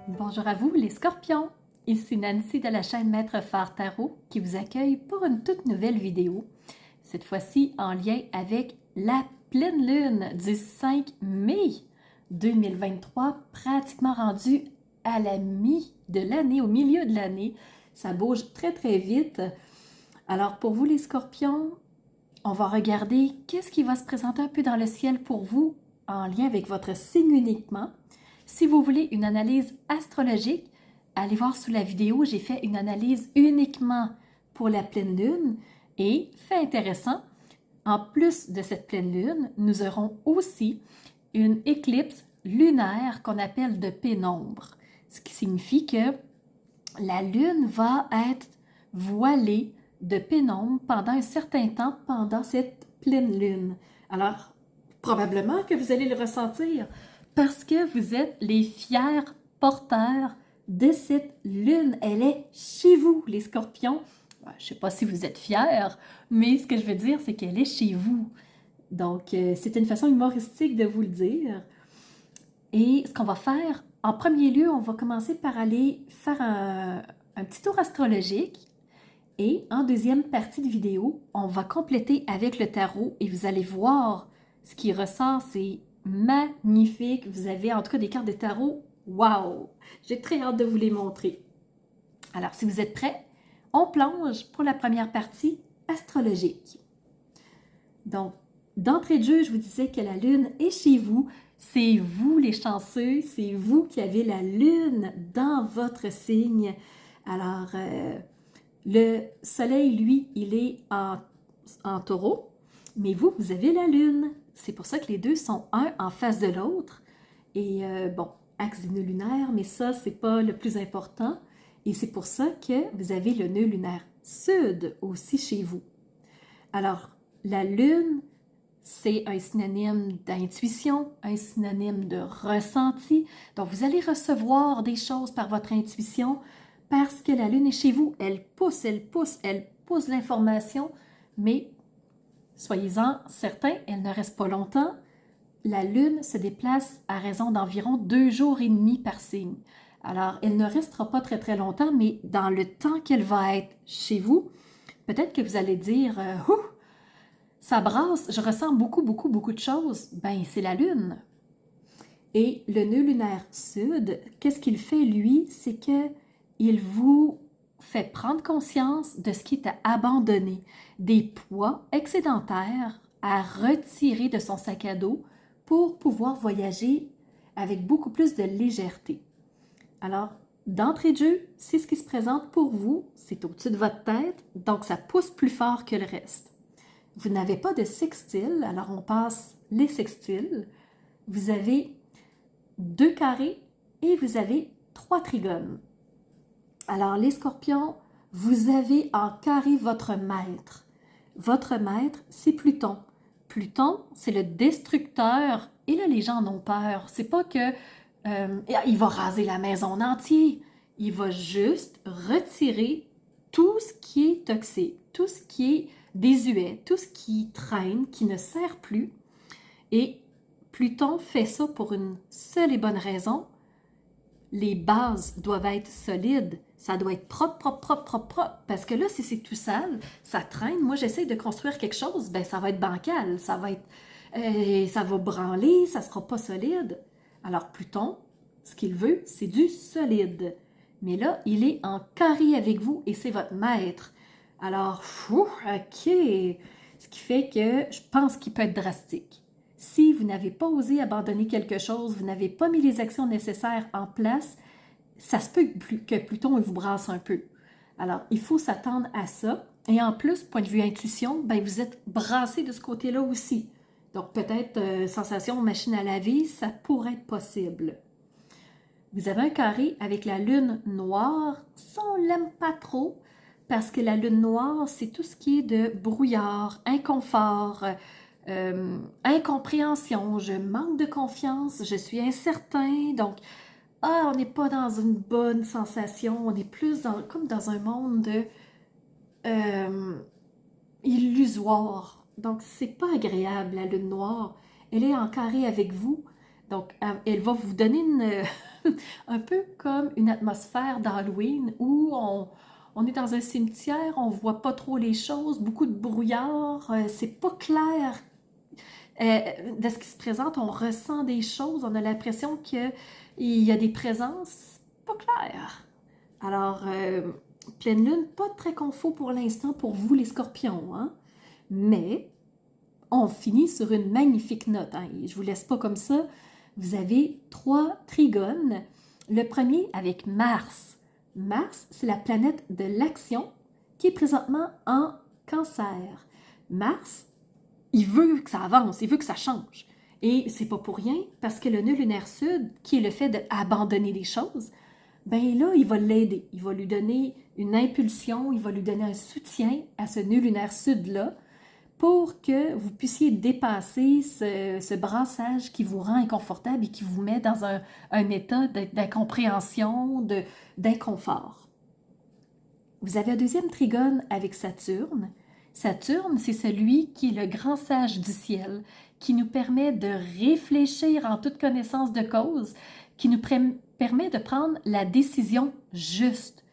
Bonjour à vous les scorpions, ici Nancy de la chaîne Maître Phare Tarot qui vous accueille pour une toute nouvelle vidéo, cette fois-ci en lien avec la pleine lune du 5 mai 2023, pratiquement rendu à la mi de l'année, au milieu de l'année, ça bouge très très vite. Alors pour vous les scorpions, on va regarder qu'est-ce qui va se présenter un peu dans le ciel pour vous en lien avec votre signe uniquement. Si vous voulez une analyse astrologique, allez voir sous la vidéo, j'ai fait une analyse uniquement pour la pleine lune. Et fait intéressant, en plus de cette pleine lune, nous aurons aussi une éclipse lunaire qu'on appelle de pénombre. Ce qui signifie que la lune va être voilée de pénombre pendant un certain temps pendant cette pleine lune. Alors, probablement que vous allez le ressentir parce que vous êtes les fiers porteurs de cette lune. Elle est chez vous, les scorpions. Je ne sais pas si vous êtes fiers, mais ce que je veux dire, c'est qu'elle est chez vous. Donc, c'est une façon humoristique de vous le dire. Et ce qu'on va faire, en premier lieu, on va commencer par aller faire un petit tour astrologique. Et en deuxième partie de vidéo, on va compléter avec le tarot et vous allez voir ce qui ressort, c'est magnifique. Vous avez en tout cas des cartes de tarot. Wow! J'ai très hâte de vous les montrer. Alors, si vous êtes prêts, on plonge pour la première partie astrologique. Donc, d'entrée de jeu, je vous disais que la Lune est chez vous. C'est vous les chanceux, c'est vous qui avez la Lune dans votre signe. Alors, le Soleil, lui, il est en Taureau, mais vous, vous avez la Lune. C'est pour ça que les deux sont un en face de l'autre. Et bon, axe des nœuds lunaires, mais ça, c'est pas le plus important. Et c'est pour ça que vous avez le nœud lunaire sud aussi chez vous. Alors, la Lune, c'est un synonyme d'intuition, un synonyme de ressenti. Donc, vous allez recevoir des choses par votre intuition parce que la Lune est chez vous. Elle pousse, elle pousse, elle pousse l'information, mais soyez-en certains, elle ne reste pas longtemps. La Lune se déplace à raison d'environ 2 jours et demi par signe. Alors, elle ne restera pas très très longtemps, mais dans le temps qu'elle va être chez vous, peut-être que vous allez dire « Ouh, ça brasse, je ressens beaucoup de choses. » Ben, c'est la Lune. Et le nœud lunaire sud, qu'est-ce qu'il fait, lui? C'est qu'il vous fait prendre conscience de ce qui est à abandonner, des poids excédentaires à retirer de son sac à dos pour pouvoir voyager avec beaucoup plus de légèreté. Alors, d'entrée de jeu, c'est ce qui se présente pour vous, c'est au-dessus de votre tête, donc ça pousse plus fort que le reste. Vous n'avez pas de sextile, alors on passe les sextiles. Vous avez 2 carrés et vous avez 3 trigones. Alors les scorpions, vous avez en carré votre maître. Votre maître, c'est Pluton. Pluton, c'est le destructeur. Et là, les gens en ont peur. C'est pas que il va raser la maison en entier. Il va juste retirer tout ce qui est toxique, tout ce qui est désuet, tout ce qui traîne, qui ne sert plus. Et Pluton fait ça pour une seule et bonne raison. Les bases doivent être solides. Ça doit être propre. Parce que là, si c'est tout sale, ça traîne. Moi, j'essaie de construire quelque chose, ben ça va être bancal. Ça va branler, ça ne sera pas solide. Alors, Pluton, ce qu'il veut, c'est du solide. Mais là, il est en carré avec vous et c'est votre maître. Alors, OK. Ce qui fait que je pense qu'il peut être drastique. Si vous n'avez pas osé abandonner quelque chose, vous n'avez pas mis les actions nécessaires en place, ça se peut que Pluton vous brasse un peu. Alors, il faut s'attendre à ça. Et en plus, point de vue intuition, ben, vous êtes brassé de ce côté-là aussi. Donc, peut-être sensation machine à laver, ça pourrait être possible. Vous avez un carré avec la lune noire. Ça, on l'aime pas trop parce que la lune noire, c'est tout ce qui est de brouillard, inconfort, incompréhension, je manque de confiance, je suis incertain, donc on n'est pas dans une bonne sensation, on est plus comme dans un monde de illusoire. Donc c'est pas agréable la lune noire. elle est en carré avec vous. Donc, elle va vous donner un peu comme une atmosphère d'Halloween où on est dans un cimetière, on voit pas trop les choses, beaucoup de brouillard, c'est pas clair de ce qui se présente, on ressent des choses, on a l'impression qu'il y a des présences pas claires. Alors, pleine lune, pas très confort pour l'instant pour vous les scorpions, hein? Mais on finit sur une magnifique note, hein? Et je vous laisse pas comme ça. Vous avez 3 trigones. Le premier avec Mars. Mars, c'est la planète de l'action qui est présentement en Cancer. Mars, il veut que ça avance, il veut que ça change. Et c'est pas pour rien, parce que le nœud lunaire sud, qui est le fait d'abandonner des choses, ben là, il va l'aider. Il va lui donner une impulsion, il va lui donner un soutien à ce nœud lunaire sud-là pour que vous puissiez dépasser ce brassage qui vous rend inconfortable et qui vous met dans un état d'incompréhension, d'inconfort. Vous avez un deuxième trigone avec Saturne. Saturne, c'est celui qui est le grand sage du ciel, qui nous permet de réfléchir en toute connaissance de cause, qui nous permet de prendre la décision juste,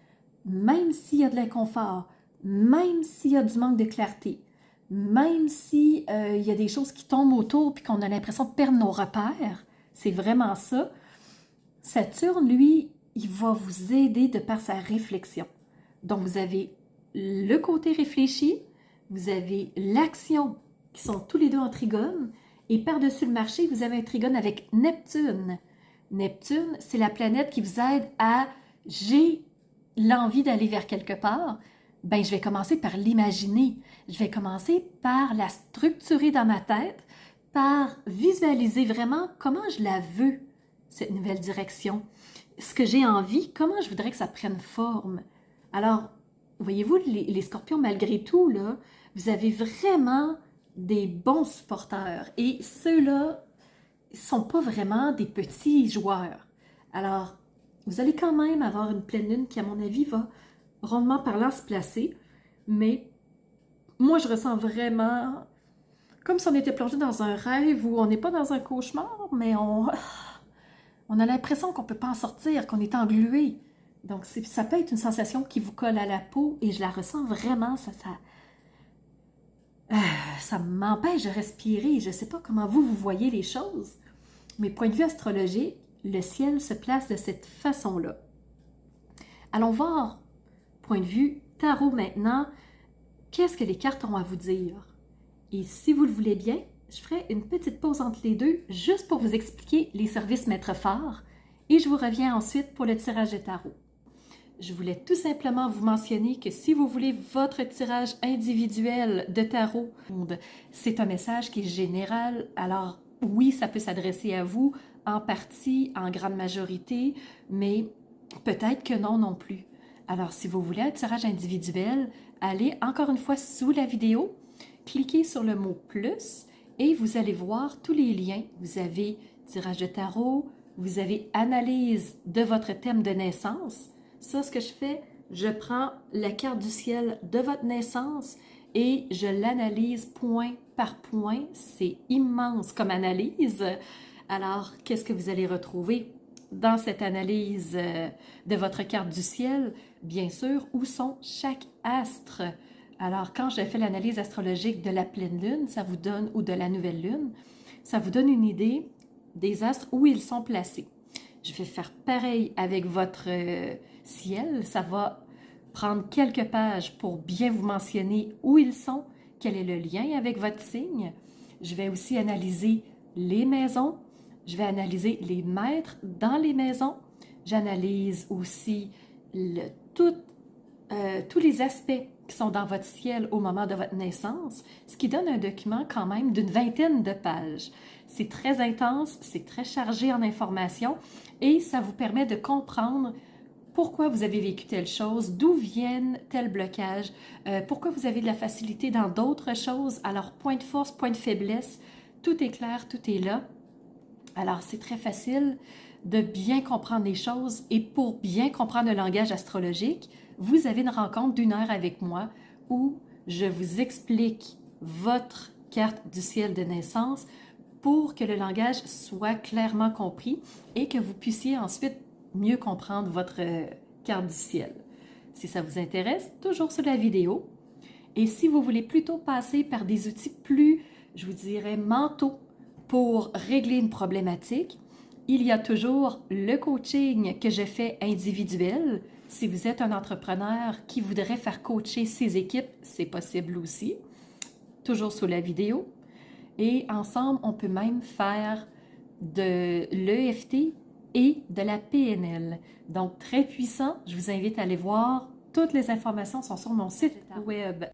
même s'il y a de l'inconfort, même s'il y a du manque de clarté, même s'il y a des choses qui tombent autour et qu'on a l'impression de perdre nos repères. C'est vraiment ça. Saturne, lui, il va vous aider de par sa réflexion. Donc, vous avez le côté réfléchi, vous avez l'action, qui sont tous les deux en trigone, et par-dessus le marché, vous avez un trigone avec Neptune. Neptune, c'est la planète qui vous aide à « j'ai l'envie d'aller vers quelque part », ben je vais commencer par l'imaginer, je vais commencer par la structurer dans ma tête, par visualiser vraiment comment je la veux, cette nouvelle direction. Ce que j'ai envie, comment je voudrais que ça prenne forme. Alors, voyez-vous, les scorpions, malgré tout, là, vous avez vraiment des bons supporters. Et ceux-là ne sont pas vraiment des petits joueurs. Alors, vous allez quand même avoir une pleine lune qui, à mon avis, va rondement parlant se placer. Mais moi, je ressens vraiment comme si on était plongé dans un rêve où on n'est pas dans un cauchemar, mais on a l'impression qu'on ne peut pas en sortir, qu'on est englué. Donc, ça peut être une sensation qui vous colle à la peau et je la ressens vraiment, ça m'empêche de respirer. Je ne sais pas comment vous voyez les choses, mais point de vue astrologique, le ciel se place de cette façon-là. Allons voir, point de vue tarot maintenant, qu'est-ce que les cartes ont à vous dire? Et si vous le voulez bien, je ferai une petite pause entre les deux juste pour vous expliquer les services maîtres forts et je vous reviens ensuite pour le tirage de tarot. Je voulais tout simplement vous mentionner que si vous voulez votre tirage individuel de tarot, c'est un message qui est général. Alors oui, ça peut s'adresser à vous en partie, en grande majorité, mais peut-être que non plus. Alors si vous voulez un tirage individuel, allez encore une fois sous la vidéo, cliquez sur le mot « plus » et vous allez voir tous les liens. Vous avez tirage de tarot, vous avez analyse de votre thème de naissance. Ça, ce que je fais, je prends la carte du ciel de votre naissance et je l'analyse point par point. C'est immense comme analyse. Alors, qu'est-ce que vous allez retrouver dans cette analyse de votre carte du ciel? Bien sûr, où sont chaque astre? Alors, quand je fais l'analyse astrologique de la pleine lune, ça vous donne, ou de la nouvelle lune, ça vous donne une idée des astres où ils sont placés. Je vais faire pareil avec votre ciel. Ça va prendre quelques pages pour bien vous mentionner où ils sont, quel est le lien avec votre signe. Je vais aussi analyser les maisons. Je vais analyser les maîtres dans les maisons. J'analyse aussi tous les aspects qui sont dans votre ciel au moment de votre naissance, ce qui donne un document quand même d'une 20aine de pages. C'est très intense, c'est très chargé en informations et ça vous permet de comprendre pourquoi vous avez vécu telle chose, d'où viennent tels blocages, pourquoi vous avez de la facilité dans d'autres choses. Alors, point de force, point de faiblesse, tout est clair, tout est là. Alors, c'est très facile de bien comprendre les choses et pour bien comprendre le langage astrologique, vous avez une rencontre d'1 heure avec moi où je vous explique votre carte du ciel de naissance pour que le langage soit clairement compris et que vous puissiez ensuite mieux comprendre votre carte du ciel. Si ça vous intéresse, toujours sur la vidéo. Et si vous voulez plutôt passer par des outils plus, je vous dirais, mentaux pour régler une problématique, il y a toujours le coaching que je fais individuel. Si vous êtes un entrepreneur qui voudrait faire coacher ses équipes, c'est possible aussi. Toujours sous la vidéo. Et ensemble, on peut même faire de l'EFT et de la PNL. Donc, très puissant. Je vous invite à aller voir. Toutes les informations sont sur mon site web.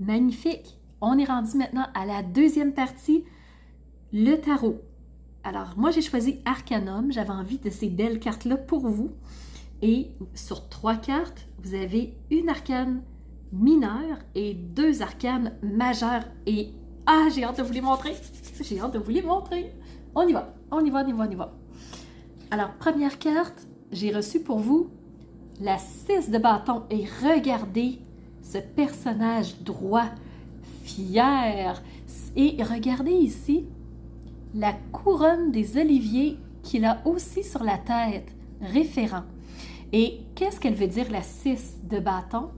Magnifique! On est rendu maintenant à la deuxième partie, le tarot. Alors, moi, j'ai choisi Arcanum. J'avais envie de ces belles cartes-là pour vous. Et sur 3 cartes, vous avez une arcane mineure et 2 arcanes majeures. Et j'ai hâte de vous les montrer. J'ai hâte de vous les montrer. On y va, on y va, on y va, on y va. Alors, première carte, j'ai reçu pour vous la 6 de bâton. Et regardez ce personnage droit, fier. Et regardez ici la couronne des oliviers qu'il a aussi sur la tête, référent. Et qu'est-ce qu'elle veut dire, la 6 de bâton?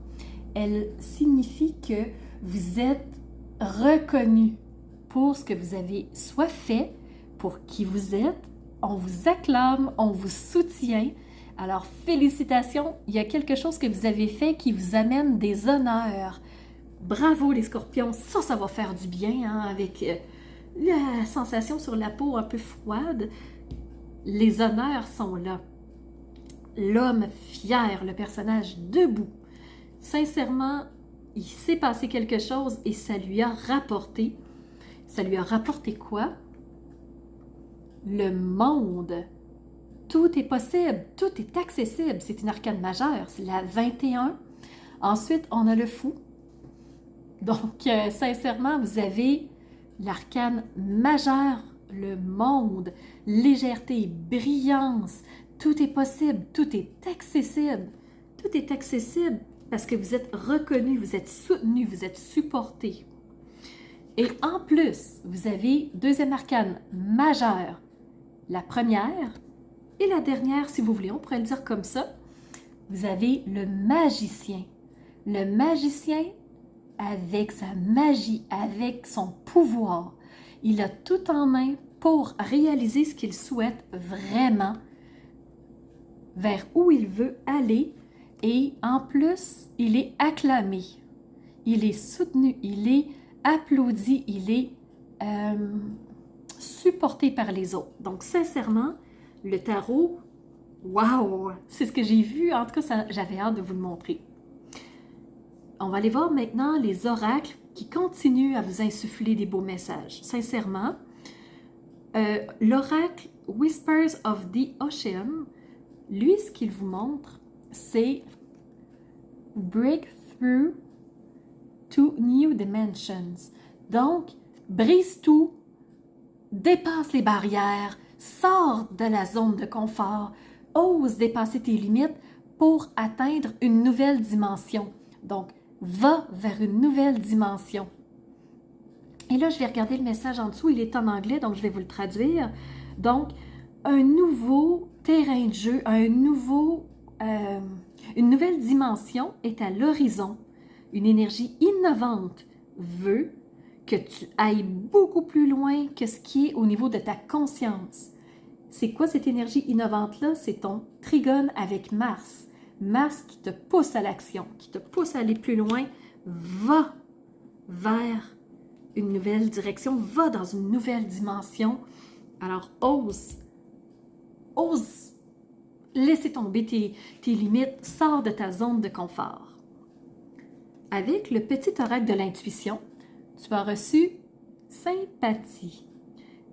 Elle signifie que vous êtes reconnu pour ce que vous avez soit fait, pour qui vous êtes, on vous acclame, on vous soutient. Alors, félicitations, il y a quelque chose que vous avez fait qui vous amène des honneurs. Bravo les scorpions, ça va faire du bien, hein, avec la sensation sur la peau un peu froide. Les honneurs sont là. L'homme fier, le personnage debout. Sincèrement, il s'est passé quelque chose et ça lui a rapporté. Ça lui a rapporté quoi? Le monde. Tout est possible, tout est accessible. C'est une arcane majeure, c'est la 21. Ensuite, on a le fou. Donc, sincèrement, vous avez l'arcane majeure, le monde, légèreté, brillance. Tout est possible, tout est accessible. Tout est accessible parce que vous êtes reconnu, vous êtes soutenu, vous êtes supporté. Et en plus, vous avez deuxième arcane majeure, la première et la dernière, si vous voulez, on pourrait le dire comme ça. Vous avez le magicien. Le magicien avec sa magie, avec son pouvoir. Il a tout en main pour réaliser ce qu'il souhaite vraiment, vers où il veut aller, et en plus, il est acclamé, il est soutenu, il est applaudi, il est supporté par les autres. Donc, sincèrement, le tarot, waouh! C'est ce que j'ai vu, en tout cas, j'avais hâte de vous le montrer. On va aller voir maintenant les oracles qui continuent à vous insuffler des beaux messages. Sincèrement, l'oracle Whispers of the Ocean, lui, ce qu'il vous montre, c'est Breakthrough to New Dimensions. Donc, brise tout, dépasse les barrières, sors de la zone de confort, ose dépasser tes limites pour atteindre une nouvelle dimension. Donc, va vers une nouvelle dimension. Et là, je vais regarder le message en dessous, il est en anglais, donc je vais vous le traduire. Donc, un nouveau terrain de jeu, une nouvelle dimension est à l'horizon. Une énergie innovante veut que tu ailles beaucoup plus loin que ce qui est au niveau de ta conscience. C'est quoi cette énergie innovante-là? C'est ton trigone avec Mars. Mars qui te pousse à l'action, qui te pousse à aller plus loin. Va vers une nouvelle direction, va dans une nouvelle dimension. Alors, ose laisser tomber tes limites, sors de ta zone de confort. Avec le petit oracle de l'intuition, tu as reçu sympathie,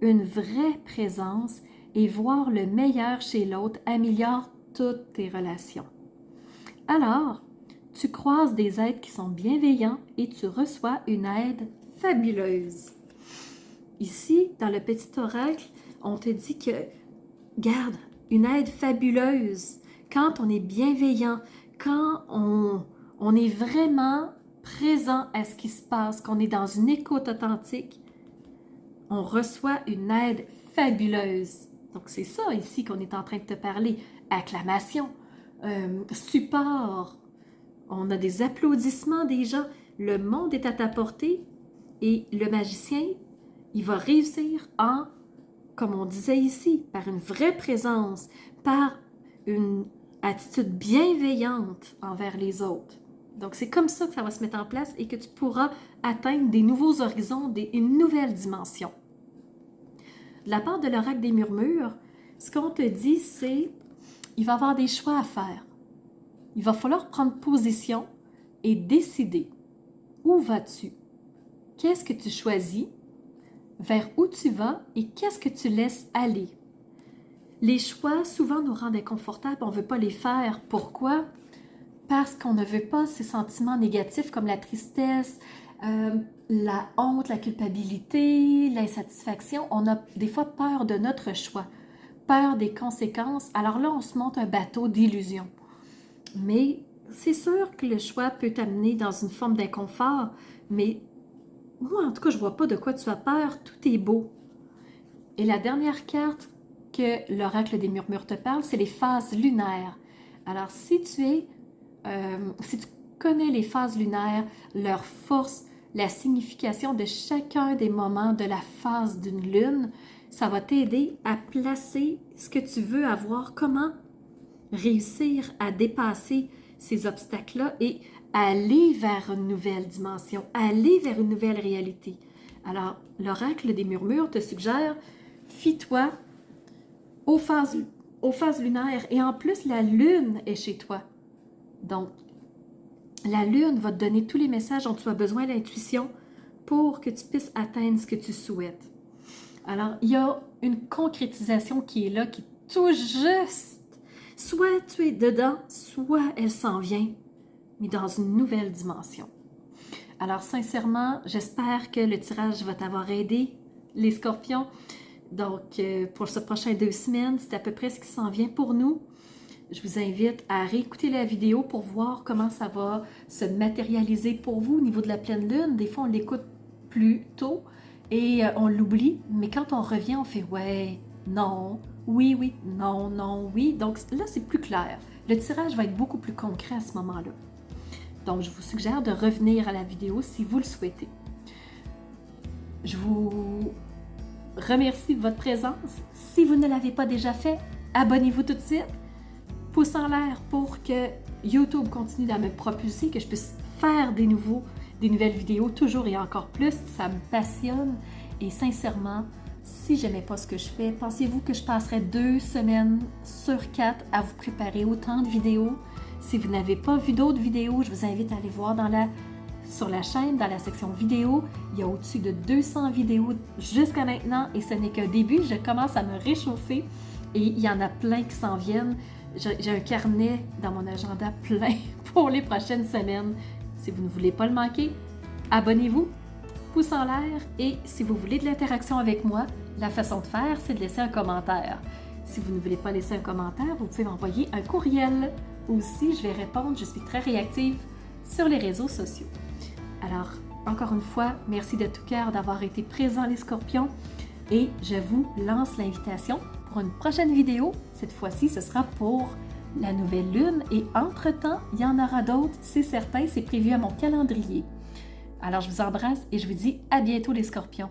une vraie présence et voir le meilleur chez l'autre améliore toutes tes relations. Alors, tu croises des êtres qui sont bienveillants et tu reçois une aide fabuleuse. Ici, dans le petit oracle, on te dit que, garde, une aide fabuleuse, quand on est bienveillant, quand On est vraiment présent à ce qui se passe, qu'on est dans une écoute authentique. On reçoit une aide fabuleuse. Donc, c'est ça ici qu'on est en train de te parler. Acclamation, support, on a des applaudissements des gens. Le monde est à ta portée et le magicien, il va réussir en, comme on disait ici, par une vraie présence, par une attitude bienveillante envers les autres. Donc, c'est comme ça que ça va se mettre en place et que tu pourras atteindre des nouveaux horizons, une nouvelle dimension. De la part de l'oracle des murmures, ce qu'on te dit, c'est il va y avoir des choix à faire. Il va falloir prendre position et décider. Où vas-tu? Qu'est-ce que tu choisis? Vers où tu vas et qu'est-ce que tu laisses aller? Les choix, souvent, nous rendent inconfortables. On ne veut pas les faire. Pourquoi? Parce qu'on ne veut pas ces sentiments négatifs comme la tristesse, la honte, la culpabilité, l'insatisfaction. On a des fois peur de notre choix, peur des conséquences. Alors là, on se monte un bateau d'illusions. Mais c'est sûr que le choix peut t'amener dans une forme d'inconfort, mais moi, en tout cas, je ne vois pas de quoi tu as peur. Tout est beau. Et la dernière carte que l'oracle des murmures te parle, c'est les phases lunaires. Alors, si tu connais les phases lunaires, leur force, la signification de chacun des moments de la phase d'une lune, ça va t'aider à placer ce que tu veux avoir, comment réussir à dépasser ces obstacles-là et aller vers une nouvelle dimension, aller vers une nouvelle réalité. Alors, l'oracle des murmures te suggère, fie-toi aux phases lunaires et en plus, la lune est chez toi. Donc, la lune va te donner tous les messages dont tu as besoin d'intuition pour que tu puisses atteindre ce que tu souhaites. Alors, il y a une concrétisation qui est là, qui est tout juste. Soit tu es dedans, soit elle s'en vient, mais dans une nouvelle dimension. Alors, sincèrement, j'espère que le tirage va t'avoir aidé, les scorpions. Donc, pour ce prochain 2 semaines, c'est à peu près ce qui s'en vient pour nous. Je vous invite à réécouter la vidéo pour voir comment ça va se matérialiser pour vous au niveau de la pleine lune. Des fois, on l'écoute plus tôt et on l'oublie, mais quand on revient, on fait « ouais, non, oui, oui, non, non, oui ». Donc là, c'est plus clair. Le tirage va être beaucoup plus concret à ce moment-là. Donc, je vous suggère de revenir à la vidéo si vous le souhaitez. Je vous remercie de votre présence. Si vous ne l'avez pas déjà fait, abonnez-vous tout de suite. Pouce en l'air pour que YouTube continue à me propulser, que je puisse faire des nouvelles vidéos toujours et encore plus. Ça me passionne et sincèrement, si je n'aimais pas ce que je fais, pensez-vous que je passerais 2 semaines sur 4 à vous préparer autant de vidéos? Si vous n'avez pas vu d'autres vidéos, je vous invite à aller voir sur la chaîne, dans la section vidéo. Il y a au-dessus de 200 vidéos jusqu'à maintenant et ce n'est qu'un début. Je commence à me réchauffer et il y en a plein qui s'en viennent. J'ai un carnet dans mon agenda plein pour les prochaines semaines. Si vous ne voulez pas le manquer, abonnez-vous, pouce en l'air et si vous voulez de l'interaction avec moi, la façon de faire, c'est de laisser un commentaire. Si vous ne voulez pas laisser un commentaire, vous pouvez m'envoyer un courriel. Aussi, je vais répondre, je suis très réactive sur les réseaux sociaux. Alors, encore une fois, merci de tout cœur d'avoir été présents les scorpions et je vous lance l'invitation pour une prochaine vidéo. Cette fois-ci, ce sera pour la nouvelle lune et entre-temps, il y en aura d'autres, c'est certain, c'est prévu à mon calendrier. Alors, je vous embrasse et je vous dis à bientôt les scorpions.